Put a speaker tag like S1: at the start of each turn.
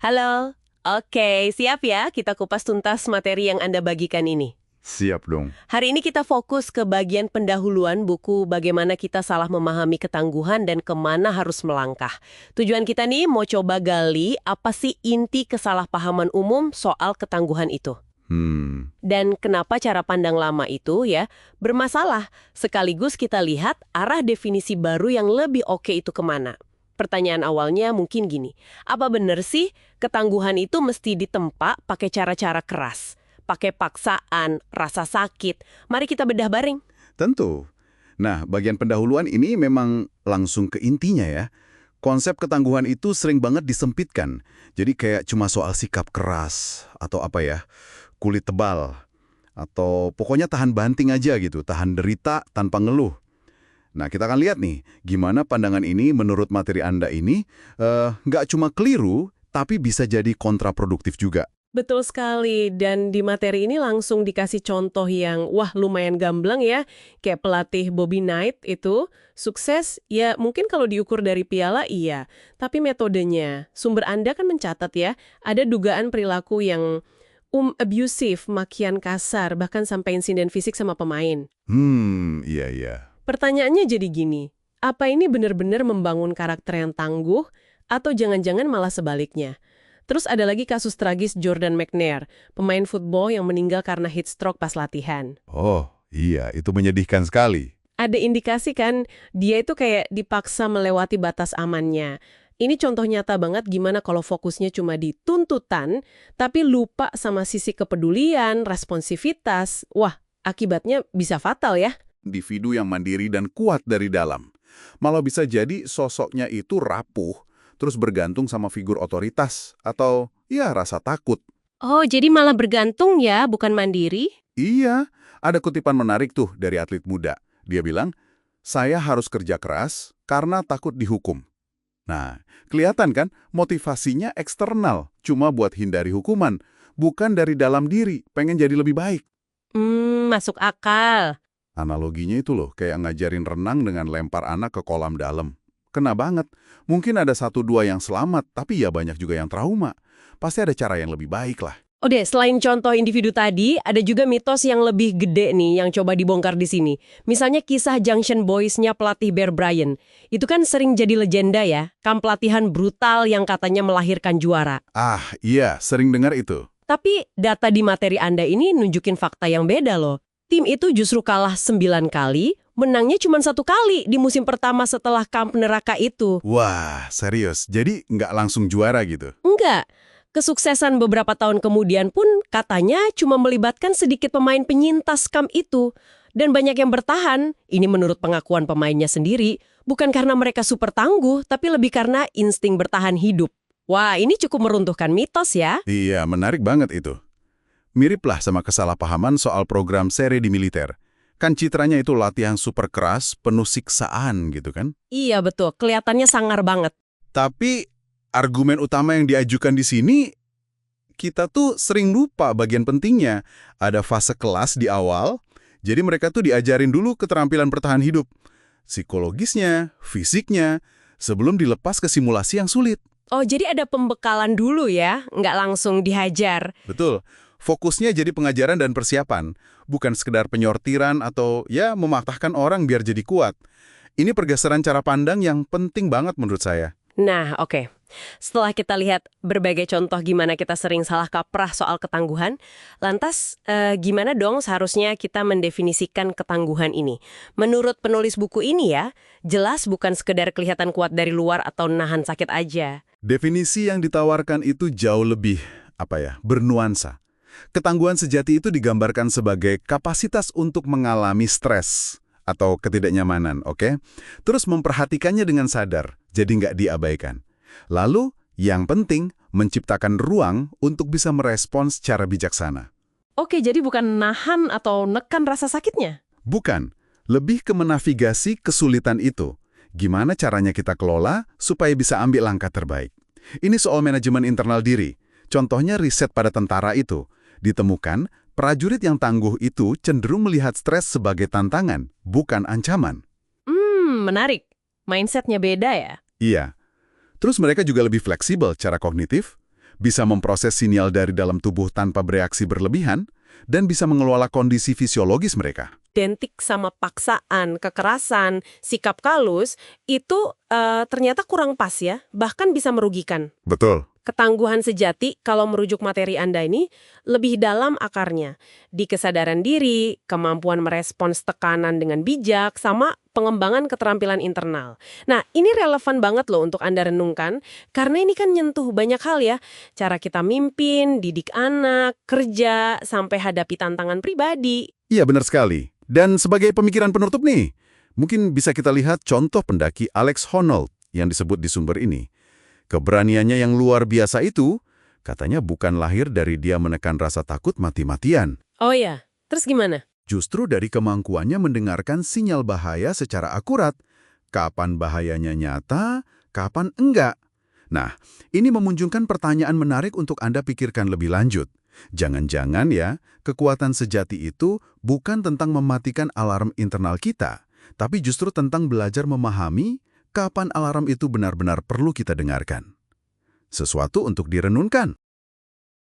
S1: Halo, oke, siap ya kita kupas tuntas materi yang Anda bagikan ini.
S2: Siap dong.
S1: Hari ini kita fokus ke bagian pendahuluan buku bagaimana kita salah memahami ketangguhan dan kemana harus melangkah. Tujuan kita nih mau coba gali apa sih inti kesalahpahaman umum soal ketangguhan itu. Dan kenapa cara pandang lama itu ya bermasalah, sekaligus kita lihat arah definisi baru yang lebih oke itu kemana. Pertanyaan awalnya mungkin gini, apa benar sih ketangguhan itu mesti ditempa pakai cara-cara keras? Pakai paksaan, rasa sakit. Mari kita bedah bareng.
S2: Tentu. Nah, bagian pendahuluan ini memang langsung ke intinya ya. Konsep ketangguhan itu sering banget disempitkan. Jadi kayak cuma soal sikap keras, atau apa ya, kulit tebal. Atau pokoknya tahan banting aja gitu, tahan derita tanpa ngeluh. Nah, kita akan lihat nih, gimana pandangan ini menurut materi Anda ini nggak cuma keliru, tapi bisa jadi kontraproduktif juga.
S1: Betul sekali, dan di materi ini langsung dikasih contoh yang, wah lumayan gamblang ya, kayak pelatih Bobby Knight itu, sukses, ya mungkin kalau diukur dari piala iya, tapi metodenya, sumber Anda kan mencatat ya, ada dugaan perilaku yang abusive, makian kasar, bahkan sampai insiden fisik sama pemain.
S2: Iya, iya.
S1: Pertanyaannya jadi gini, apa ini benar-benar membangun karakter yang tangguh, atau jangan-jangan malah sebaliknya? Terus ada lagi kasus tragis Jordan McNair, pemain football yang meninggal karena heat stroke pas latihan.
S2: Oh, iya, itu menyedihkan sekali.
S1: Ada indikasi kan, dia itu kayak dipaksa melewati batas amannya. Ini contoh nyata banget gimana kalau fokusnya cuma di tuntutan, tapi lupa sama sisi kepedulian, responsivitas. Wah, akibatnya bisa fatal ya.
S3: Individu yang mandiri dan kuat dari dalam. Malah bisa jadi sosoknya itu rapuh, terus bergantung sama figur otoritas, atau ya rasa takut.
S1: Oh, jadi malah bergantung ya, bukan mandiri?
S3: Iya, ada kutipan menarik tuh dari atlet muda. Dia bilang, saya harus kerja keras karena takut dihukum. Nah, kelihatan kan motivasinya eksternal, cuma buat hindari hukuman, bukan dari dalam diri, pengen jadi lebih baik.
S1: Masuk akal.
S3: Analoginya itu loh, kayak ngajarin renang dengan lempar anak ke kolam dalam. Kena banget. Mungkin ada 1-2 yang selamat, tapi ya banyak juga yang trauma. Pasti ada cara yang lebih baik lah.
S1: Oke, selain contoh individu tadi, ada juga mitos yang lebih gede nih yang coba dibongkar di sini. Misalnya kisah Junction Boys-nya pelatih Bear Bryant. Itu kan sering jadi legenda ya, kamp pelatihan brutal yang katanya melahirkan juara.
S3: Ah, iya, sering dengar itu.
S1: Tapi data di materi Anda ini nunjukin fakta yang beda loh. Tim itu justru kalah 9 kali, menangnya cuma 1 kali di musim pertama setelah kamp neraka itu.
S3: Wah, serius? Jadi nggak langsung juara gitu?
S1: Enggak. Kesuksesan beberapa tahun kemudian pun katanya cuma melibatkan sedikit pemain penyintas kamp itu. Dan banyak yang bertahan, ini menurut pengakuan pemainnya sendiri, bukan karena mereka super tangguh, tapi lebih karena insting bertahan hidup. Wah, ini cukup meruntuhkan mitos ya.
S3: Iya, menarik banget itu. Miriplah sama kesalahpahaman soal program seri di militer. Kan citranya itu latihan super keras, penuh siksaan gitu kan?
S1: Iya betul, kelihatannya sangar banget.
S3: Tapi argumen utama yang diajukan di sini, kita tuh sering lupa bagian pentingnya. Ada fase kelas di awal, jadi mereka tuh diajarin dulu keterampilan bertahan hidup. Psikologisnya, fisiknya, sebelum dilepas ke simulasi yang sulit.
S1: Oh, jadi ada pembekalan dulu ya, nggak langsung dihajar.
S3: Betul. Fokusnya jadi pengajaran dan persiapan, bukan sekedar penyortiran atau ya mematahkan orang biar jadi kuat. Ini pergeseran cara pandang yang penting banget menurut saya.
S1: Nah, oke. Setelah kita lihat berbagai contoh gimana kita sering salah kaprah soal ketangguhan, lantas gimana dong seharusnya kita mendefinisikan ketangguhan ini? Menurut penulis buku ini ya, jelas bukan sekedar kelihatan kuat dari luar atau nahan sakit aja.
S3: Definisi yang ditawarkan itu jauh lebih, bernuansa. Ketangguhan sejati itu digambarkan sebagai kapasitas untuk mengalami stres atau ketidaknyamanan, oke? Terus memperhatikannya dengan sadar, jadi nggak diabaikan. Lalu, yang penting, menciptakan ruang untuk bisa merespons secara bijaksana.
S1: Oke, jadi bukan nahan atau nekan rasa sakitnya?
S3: Bukan, lebih ke menavigasi kesulitan itu. Gimana caranya kita kelola supaya bisa ambil langkah terbaik. Ini soal manajemen internal diri. Contohnya riset pada tentara itu. Ditemukan, prajurit yang tangguh itu cenderung melihat stres sebagai tantangan, bukan ancaman.
S1: Menarik. Mindsetnya beda ya?
S3: Iya. Terus mereka juga lebih fleksibel secara kognitif. bisa memproses sinyal dari dalam tubuh tanpa bereaksi berlebihan, dan bisa mengelola kondisi fisiologis mereka.
S1: Identik sama paksaan, kekerasan, sikap kalus, itu ternyata kurang pas ya, bahkan bisa merugikan.
S3: Betul.
S1: Ketangguhan sejati, kalau merujuk materi Anda ini, lebih dalam akarnya. Di kesadaran diri, kemampuan merespons tekanan dengan bijak, sama pengembangan keterampilan internal. Nah, ini relevan banget loh untuk Anda renungkan, karena ini kan nyentuh banyak hal ya. Cara kita mimpin, didik anak, kerja, sampai hadapi tantangan pribadi.
S3: Iya, benar sekali. Dan sebagai pemikiran penutup nih, mungkin bisa kita lihat contoh pendaki Alex Honnold yang disebut di sumber ini. Keberaniannya yang luar biasa itu, katanya bukan lahir dari dia menekan rasa takut mati-matian.
S1: Oh ya, terus gimana?
S3: Justru dari kemampuannya mendengarkan sinyal bahaya secara akurat. Kapan bahayanya nyata, kapan enggak. Nah, ini memunculkan pertanyaan menarik untuk Anda pikirkan lebih lanjut. Jangan-jangan ya, kekuatan sejati itu bukan tentang mematikan alarm internal kita, tapi justru tentang belajar memahami kapan alarm itu benar-benar perlu kita dengarkan. Sesuatu untuk direnungkan.